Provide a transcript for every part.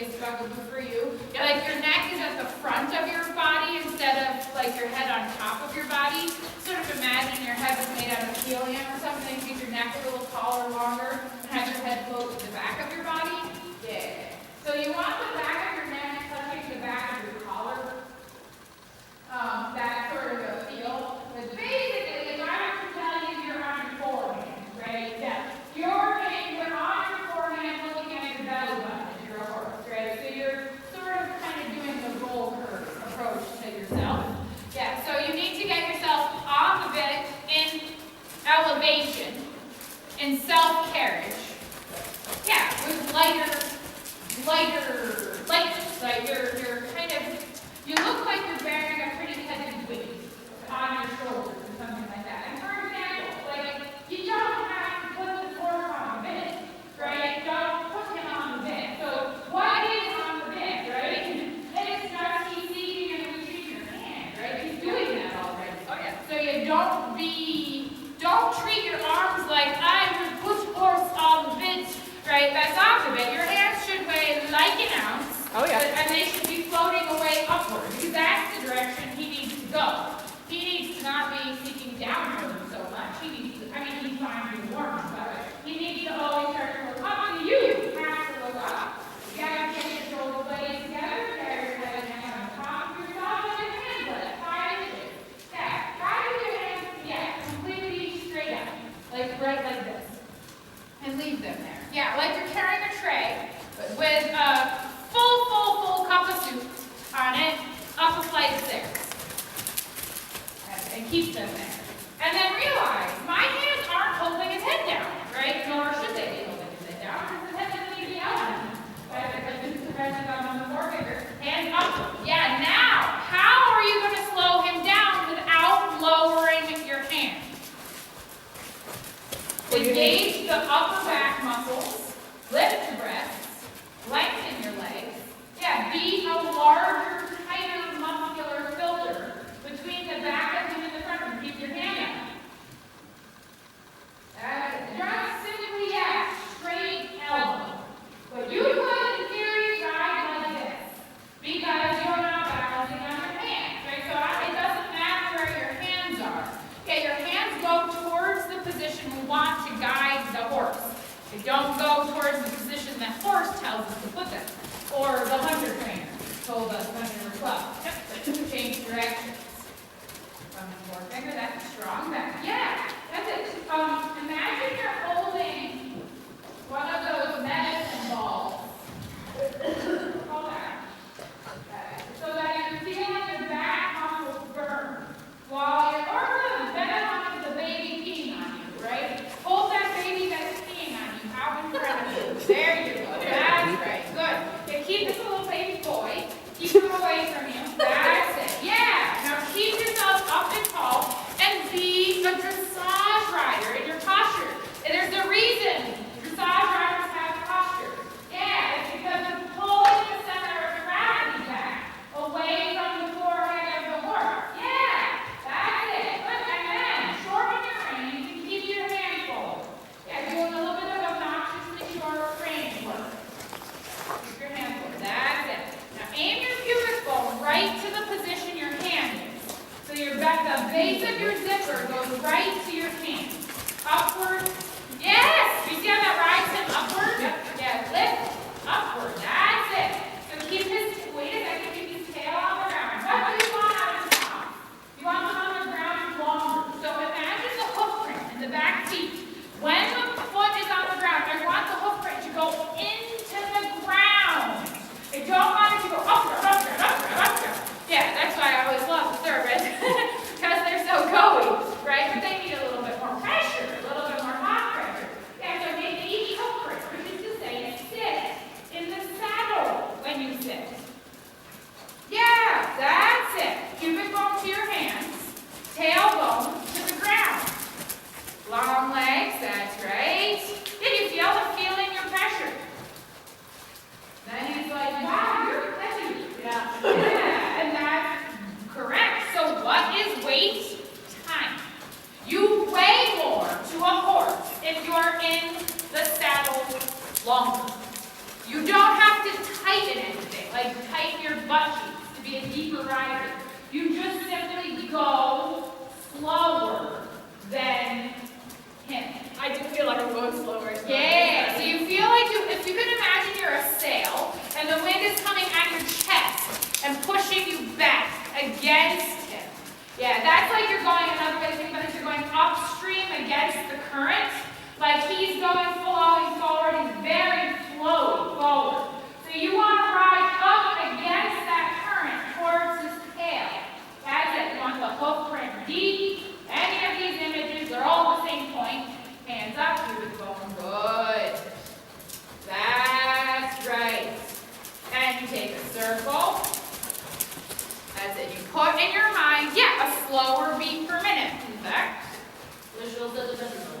be a bugaboo for you. Like your neck is at the front of your body instead of like your head on top of your body. Sort of imagine your head was made out of helium or something. Keep your neck a little taller, longer, and have your head float to the back of your body. Yeah. So you want the back of your neck touching the back of your collar. That sort of a feel. But basically, if I were to tell you you're on your forehand, right? Yeah. You're on your forehand looking at your belly button if you're a horse, right? So you're sort of kind of doing the roll curve approach to yourself. Yeah, so you need to get yourself off of it in elevation, in self-carriage. Yeah, with lightness. Like you're kind of, you look like you're bearing a pretty heavy weight on your shoulders or something like that. And for example, like, you don't have to put the horse on the bit, right? Don't put him on the bit. So what is on the bit, right? It's just he's seating and retrieving your hand, right? He's doing that already. Oh yeah. So you don't treat your arms like I would put horse on the bit, right? That's off the bit. Your hands should weigh like an ounce. Oh yeah. And they should be floating away upward because that's the direction he needs to go. He needs to not be seeking downward so much. He's fine to warm, but he needs to always start to look up to you. You have to look up. You gotta get your shoulder blades together, carry your head and hand on top of yourself, and your hands let it fly into it. Yeah, try to do your hands, completely straight up. Right like this. And leave them there. Yeah, like you're carrying a tray with a full cup of soup on it, up a flight of stairs. And keep them there. And then realize, my hands aren't holding his head down, right? Nor should they be holding his head down, because his head doesn't need to be out on him. Because this is the presence on the forefinger. Hands up. Yeah, now, how are you going to slow him down without lowering your hands? Engage the upper back muscles, lift your breasts, lengthen your legs. Yeah, be a larger, tighter muscular filter between the back of him and the front of him. Keep your hand up. Just simply, straight elbow. But you could, in theory, try like this because you're not balancing on your hands, right? So it doesn't matter where your hands are. Okay, your hands go towards the position we want to guide the horse. They don't go towards the position that horse tells us to put them. Or the hunter trainer told us when we were 12. Yep, change directions. From the forefinger, that's a strong back. Yeah, that's it. Imagine you're holding one of those medicine balls. Hold on. So that you're feeling your back muscles burn. While you're or better the baby peeing on you, right? Hold that baby that's peeing on you. How incredible. There you go. That's right. Good. Okay, keep this little baby boy. Keep him away from you. That's it. Yeah. Now keep yourself up and tall and be a dressage rider in your posture. And there's a reason dressage riders have posture. Yeah, it's because you're pulling the center of gravity back away from the forehead of the horse. Yeah, that's it. Good. And then shorten your reins and keep your hands forward. Yeah, doing a little bit of obnoxiously short rein work. Keep your hands forward. That's it. Now aim your pubic bone right to the position your hand is. So the base of your zipper goes right to your hand. Upward. Yes! You see how that rides him upward? Yep. Yeah, lift. Upward. That's it. So keep wait a second, keep his tail on the ground. What do you want out of his mouth? You want him on the ground longer. So imagine the hoof print in the back seat. When the foot is on the ground, I want the hoof print to go into the ground. I don't want it to go upward, upward, upward, upward. Yeah, that's why I always love the service. Because they're so go-y, right? But they need a butt cheeks to be a deeper rider. You just simply go slower than him. I do feel like I'm going slower. Yeah, so you feel like if you can imagine you're a sail and the wind is coming at your chest and pushing you back against him. Yeah, that's like you're going, another way to think about it is you're going upstream against the current. Like he's going flowing forward, he's very flowy forward. So you want to ride up against that current towards his tail. That's it. You want the hook print deep. Any of these images, they're all the same point. Hands up, keep it going. Good. That's right. And you take a circle. That's it. You put in your mind, yeah, a slower beat per minute. In fact, visuals at the visual.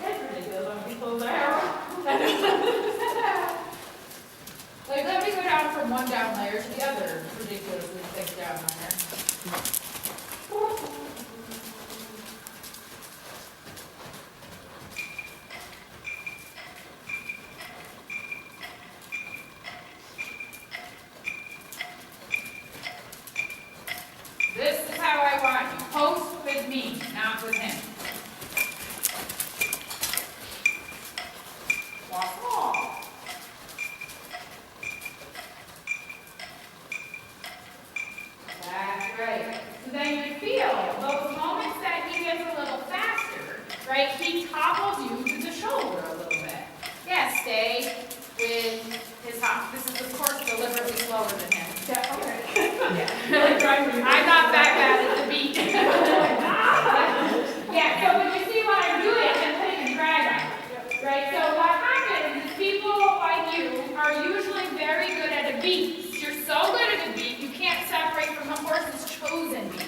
That's ridiculous when people there. Like, let me go down from one down layer to the other ridiculously thick down layer. This is how I want you. Post with me, not with him. Walk off. That's right. So then you feel those moments that he gets a little faster, right? He topples you to the shoulder a little bit. Yeah, stay with his hop. This is, of course, deliberately slower than him. Yeah, okay. Yeah. I'm not that bad at the beat. Yeah, so when you see what I'm doing, I'm putting a drag on it. Right? So what happens is people like you are usually very good at a beat. You're so good at a beat, you can't separate from the horse's chosen beat.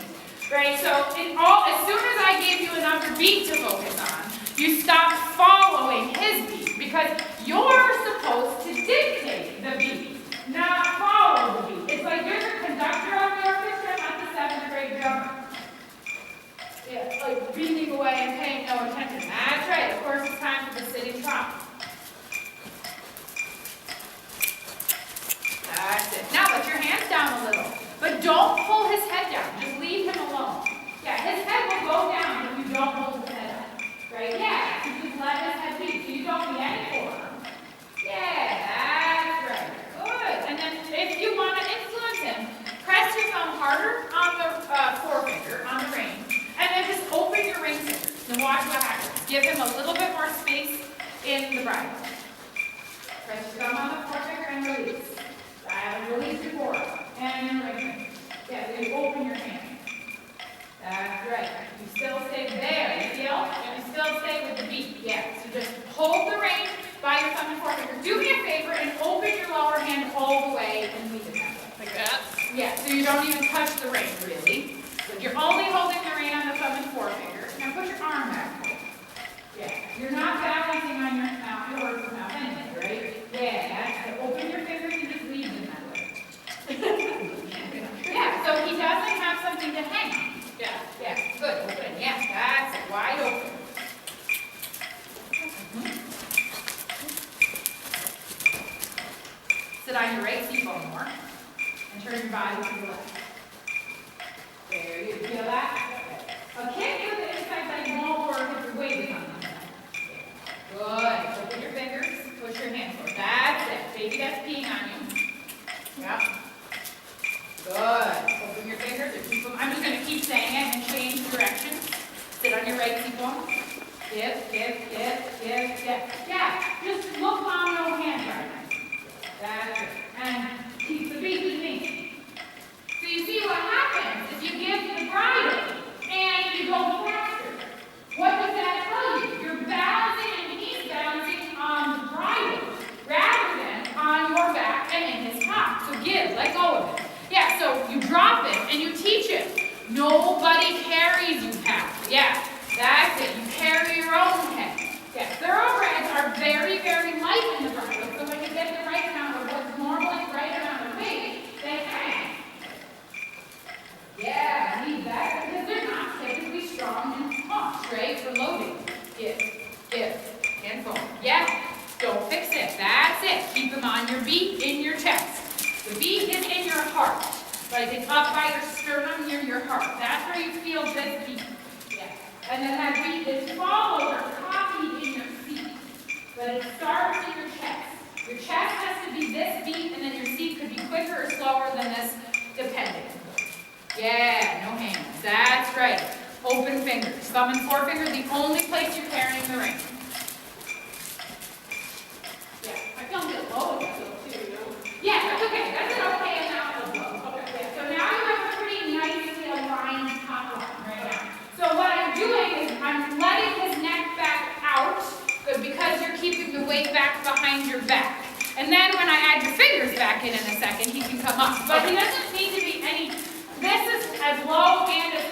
Right? So as soon as I give you another beat to focus on, you stop following his beat because you're supposed to dictate the beat, not follow the beat. It's like you're the conductor of the orchestra, not the 7th grade drummer. Yeah, like beating away and paying no attention. That's right. Of course, it's time for the sitting trot. That's it. Now let your hands down a little, but don't pull his head down. Just leave him alone. Yeah, his head will go down if you don't hold his head up. Right? Yeah. So just let his head be. So you don't need any form. Yeah, that's right. Good. And then if you want to influence him, press your thumb harder on the forefinger, on the rein. And then just open your ring fingers and watch what happens. Give him a little bit more space in the bridle. Press your thumb on the forefinger and release. Release before. And your ring finger. Yeah, so you open your hand. That's right. You still stay there. You feel? And you still stay with the beat. Yeah. So just hold the rein by your thumb and forefinger. Do me a favor and open your lower hand all the way and leave it that way. Like that? Yeah, so you don't even touch the rein, really. But you're only holding the rein on the thumb and forefinger. Now put your arm back. Yeah, you're not balancing on your mouth, your horse's mouth anyway, right? Yeah, that's it. Open your fingers and just leave them that way. Yeah, so he doesn't have something to hang on. Yeah, good, open. Yeah, that's it, wide open. Sit on your right seatbone more and turn your body to the left. There, you feel that? A kick with the inside leg won't work if your weight is on the side. Good. Open your fingers, push your hands forward. That's it. Baby, that's peeing on you. Yep. Good. Open your fingers or keep them. I'm just going to keep saying it and change direction. Sit on your right seatbone. Give. Yeah, just look on no hand right now. That's it. And keep the beat with me. So you see what happens is you give the bridle and you go faster. What does that tell you? You're balancing and he's balancing on the bridle rather than on your back and in his top. So give, let go of it. Yeah, so you drop it and you teach him. Nobody carries you, Pat. Yeah, that's it. You carry your own head. Yeah, thoroughbreds are very, very light in the bridle. So when you get the right amount of what's normally right amount of weight, they hang. Yeah, need that because they're not typically strong and tough, right? For loading. Give, and forward. Yeah, don't fix it. That's it. Keep them on your beat in your chest. heart. Like it's up by your sternum near your heart. That's where you feel this beat. Yeah. And then that beat is followed or copied in your seat. But it starts in your chest. Your chest has to be this beat, and then your seat could be quicker or slower than this, depending. Yeah, no hands. That's right. Open fingers. Thumb and forefinger, the only place you're carrying the ring. Yeah, I feel a bit low in that though, too, you know? Yeah, that's okay. That's an okay amount of low. Okay. Yeah, so now you have a pretty nicely aligned top line right now. So what I'm doing is I'm letting his neck back out, good, because you're keeping the weight back behind your back. And then when I add your fingers back in a second, he can come up. But he doesn't need to be any, this is as low and as